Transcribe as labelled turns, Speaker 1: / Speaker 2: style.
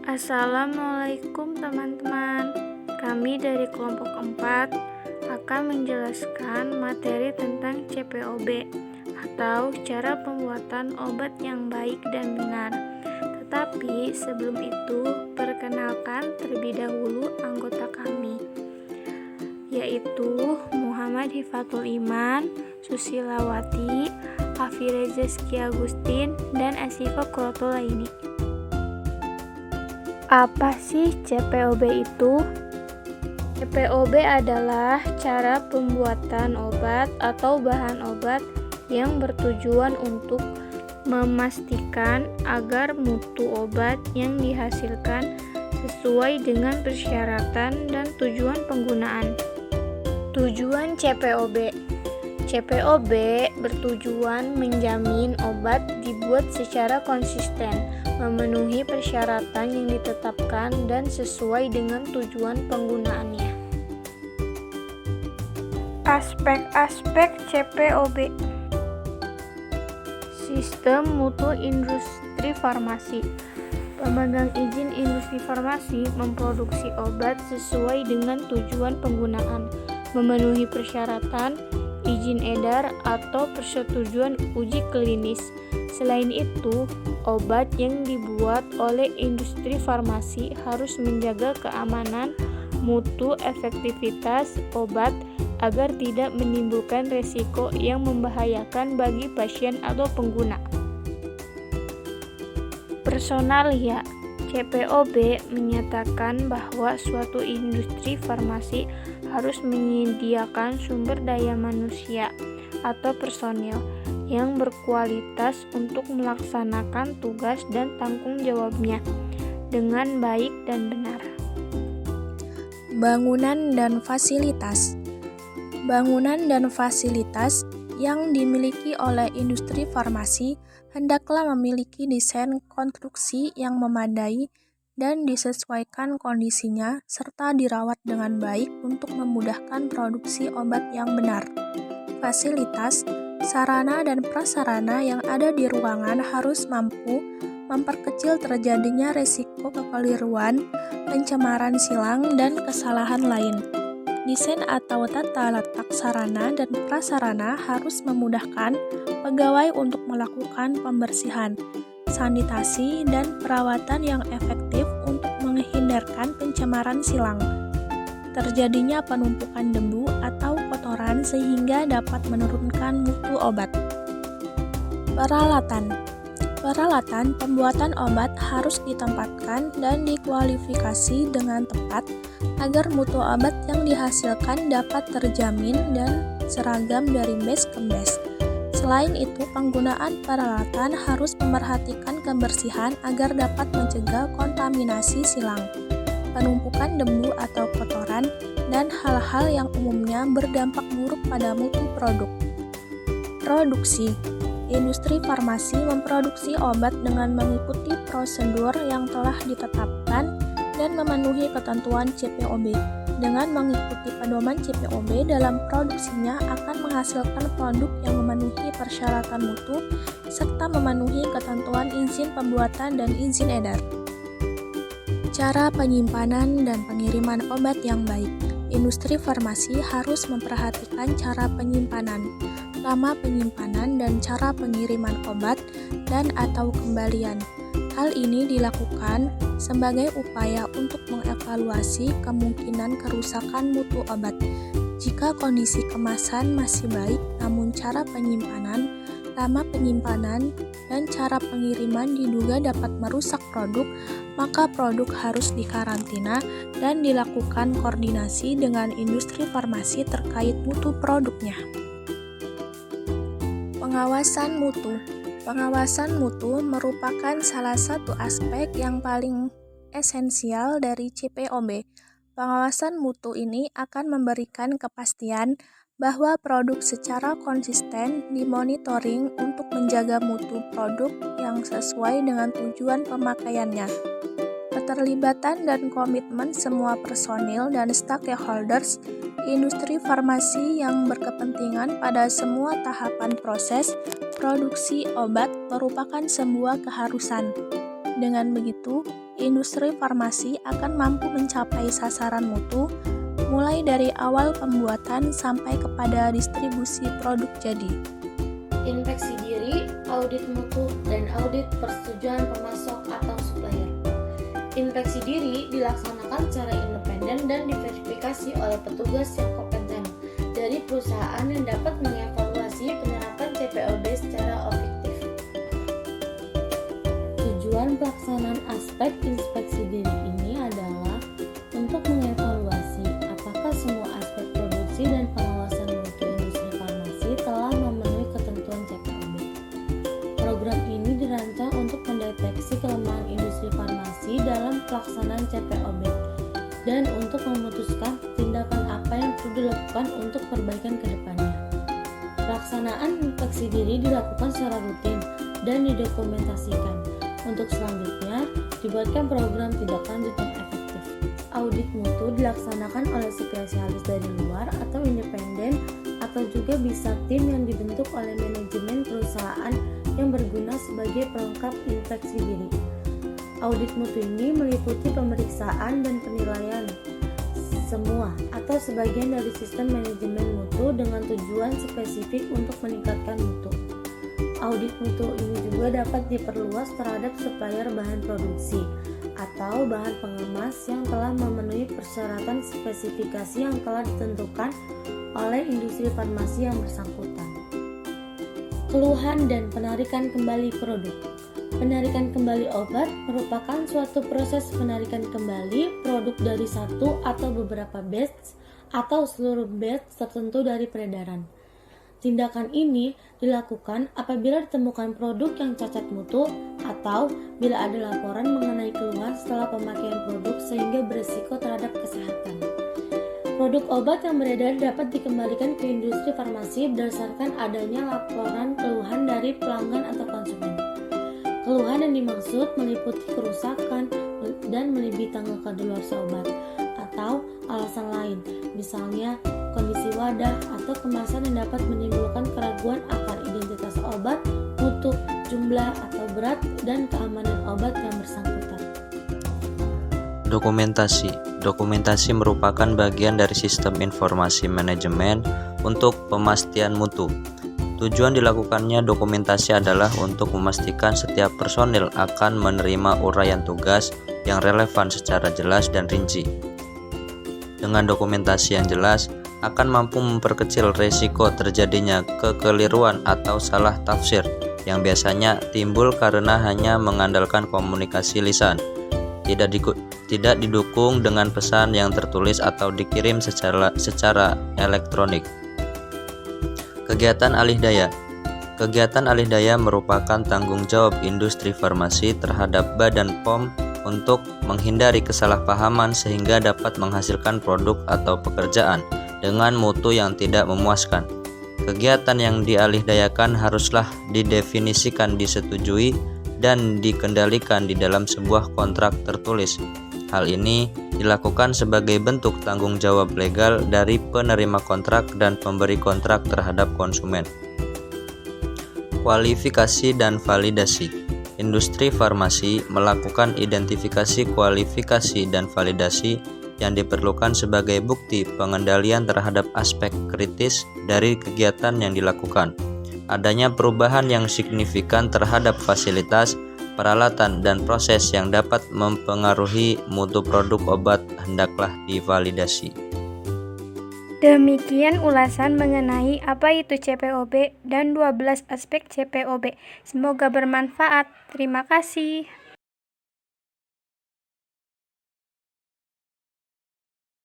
Speaker 1: Assalamualaikum teman-teman. Kami dari kelompok 4 akan menjelaskan materi tentang CPOB atau cara pembuatan obat yang baik dan benar. Tetapi sebelum itu, perkenalkan terlebih dahulu anggota kami, yaitu Muhammad Hifatul Iman, Susilawati, Hafireza Rizky Agustin, dan Asifa Kurotulaini. Apa sih CPOB itu? CPOB adalah cara pembuatan obat atau bahan obat yang bertujuan untuk memastikan agar mutu obat yang dihasilkan sesuai dengan persyaratan dan tujuan penggunaan. Tujuan CPOB bertujuan menjamin obat dibuat secara konsisten, memenuhi persyaratan yang ditetapkan dan sesuai dengan tujuan penggunaannya. Aspek-aspek CPOB. Sistem mutu industri farmasi. Pemegang izin industri farmasi memproduksi obat sesuai dengan tujuan penggunaan, memenuhi persyaratan, izin edar, atau persetujuan uji klinis. Selain itu, obat yang dibuat oleh industri farmasi harus menjaga keamanan, mutu, efektivitas obat agar tidak menimbulkan resiko yang membahayakan bagi pasien atau pengguna. Personalia. CPOB menyatakan bahwa suatu industri farmasi harus menyediakan sumber daya manusia atau personil yang berkualitas untuk melaksanakan tugas dan tanggung jawabnya dengan baik dan benar.
Speaker 2: Bangunan dan fasilitas. Bangunan dan fasilitas yang dimiliki oleh industri farmasi hendaklah memiliki desain konstruksi yang memadai dan disesuaikan kondisinya serta dirawat dengan baik untuk memudahkan produksi obat yang benar. Fasilitas, sarana dan prasarana yang ada di ruangan harus mampu memperkecil terjadinya risiko kekeliruan, pencemaran silang, dan kesalahan lain. Desain atau tata letak sarana dan prasarana harus memudahkan pegawai untuk melakukan pembersihan, sanitasi, dan perawatan yang efektif untuk menghindarkan pencemaran silang, terjadinya penumpukan debu atau kotoran sehingga dapat menurunkan mutu obat. Peralatan pembuatan obat harus ditempatkan dan dikualifikasi dengan tepat agar mutu obat yang dihasilkan dapat terjamin dan seragam dari batch ke batch. Selain itu, penggunaan peralatan harus memperhatikan kebersihan agar dapat mencegah kontaminasi silang, penumpukan debu atau kotoran, dan hal-hal yang umumnya berdampak buruk pada mutu produk. Produksi. Industri farmasi memproduksi obat dengan mengikuti prosedur yang telah ditetapkan dan memenuhi ketentuan CPOB. Dengan mengikuti pedoman CPOB dalam produksinya akan menghasilkan produk yang memenuhi persyaratan mutu serta memenuhi ketentuan izin pembuatan dan izin edar. Cara penyimpanan dan pengiriman obat yang baik. Industri farmasi harus memperhatikan cara penyimpanan, lama penyimpanan, dan cara pengiriman obat dan atau kembalian. Hal ini dilakukan sebagai upaya untuk mengevaluasi kemungkinan kerusakan mutu obat. Jika kondisi kemasan masih baik, namun cara penyimpanan, lama penyimpanan, dan cara pengiriman diduga dapat merusak produk, maka produk harus dikarantina dan dilakukan koordinasi dengan industri farmasi terkait mutu produknya. Pengawasan mutu. Pengawasan mutu merupakan salah satu aspek yang paling esensial dari CPOB. Pengawasan mutu ini akan memberikan kepastian bahwa produk secara konsisten dimonitoring untuk menjaga mutu produk yang sesuai dengan tujuan pemakaiannya. Keterlibatan dan komitmen semua personil dan stakeholders industri farmasi yang berkepentingan pada semua tahapan proses produksi obat merupakan sebuah keharusan. Dengan begitu, industri farmasi akan mampu mencapai sasaran mutu mulai dari awal pembuatan sampai kepada distribusi produk jadi.
Speaker 1: Inspeksi diri, audit mutu, dan audit persetujuan pemasok atau supplier. Inspeksi diri dilaksanakan secara independen dan diverifikasi oleh petugas yang kompeten dari perusahaan yang dapat mengevaluasi penerapan CPOB secara objektif. Tujuan pelaksanaan aspek inspeksi diri ini adalah untuk mengevaluasi apakah semua aspek produksi dan pengawasan mutu industri farmasi telah memenuhi ketentuan CPOB. Program ini dirancang untuk mendeteksi kelemahan industri farmasi dalam pelaksanaan CPOB dan untuk memutuskan tindakan apa yang perlu dilakukan untuk perbaikan ke depannya. Pelaksanaan inspeksi diri dilakukan secara rutin dan didokumentasikan. Untuk selanjutnya, dibuatkan program tindak lanjut yang efektif. Audit mutu dilaksanakan oleh spesialis dari luar atau independen atau juga bisa tim yang dibentuk oleh manajemen perusahaan yang berguna sebagai pelengkap inspeksi diri. Audit mutu ini meliputi pemeriksaan dan penilaian semua atau sebagian dari sistem manajemen mutu dengan tujuan spesifik untuk meningkatkan mutu. Audit mutu ini juga dapat diperluas terhadap supplier bahan produksi atau bahan pengemas yang telah memenuhi persyaratan spesifikasi yang telah ditentukan oleh industri farmasi yang bersangkutan. Keluhan dan penarikan kembali produk. Penarikan kembali obat merupakan suatu proses penarikan kembali produk dari satu atau beberapa batch atau seluruh batch tertentu dari peredaran. Tindakan ini dilakukan apabila ditemukan produk yang cacat mutu atau bila ada laporan mengenai keluhan setelah pemakaian produk sehingga berisiko terhadap kesehatan. Produk obat yang beredar dapat dikembalikan ke industri farmasi berdasarkan adanya laporan keluhan dari pelanggan atau konsumen. Keluhan yang dimaksud meliputi kerusakan dan melebihi tanggal kadaluarsa obat atau alasan lain, misalnya kondisi wadah atau kemasan yang dapat menimbulkan keraguan akan identitas obat, mutu, jumlah atau berat, dan keamanan obat yang bersangkutan.
Speaker 3: Dokumentasi merupakan bagian dari sistem informasi manajemen untuk pemastian mutu. Tujuan dilakukannya dokumentasi adalah untuk memastikan setiap personil akan menerima uraian tugas yang relevan secara jelas dan rinci. Dengan dokumentasi yang jelas, akan mampu memperkecil risiko terjadinya kekeliruan atau salah tafsir yang biasanya timbul karena hanya mengandalkan komunikasi lisan, tidak didukung dengan pesan yang tertulis atau dikirim secara elektronik. Kegiatan alih daya. Kegiatan alih daya merupakan tanggung jawab industri farmasi terhadap Badan POM untuk menghindari kesalahpahaman sehingga dapat menghasilkan produk atau pekerjaan dengan mutu yang tidak memuaskan. Kegiatan yang dialih dayakan haruslah didefinisikan, disetujui, dan dikendalikan di dalam sebuah kontrak tertulis. Hal ini dilakukan sebagai bentuk tanggung jawab legal dari penerima kontrak dan pemberi kontrak terhadap konsumen. Kualifikasi dan validasi. Industri farmasi melakukan identifikasi, kualifikasi, dan validasi yang diperlukan sebagai bukti pengendalian terhadap aspek kritis dari kegiatan yang dilakukan. Adanya perubahan yang signifikan terhadap fasilitas, peralatan, dan proses yang dapat mempengaruhi mutu produk obat hendaklah divalidasi.
Speaker 1: Demikian ulasan mengenai apa itu CPOB dan 12 aspek CPOB. Semoga bermanfaat. Terima kasih.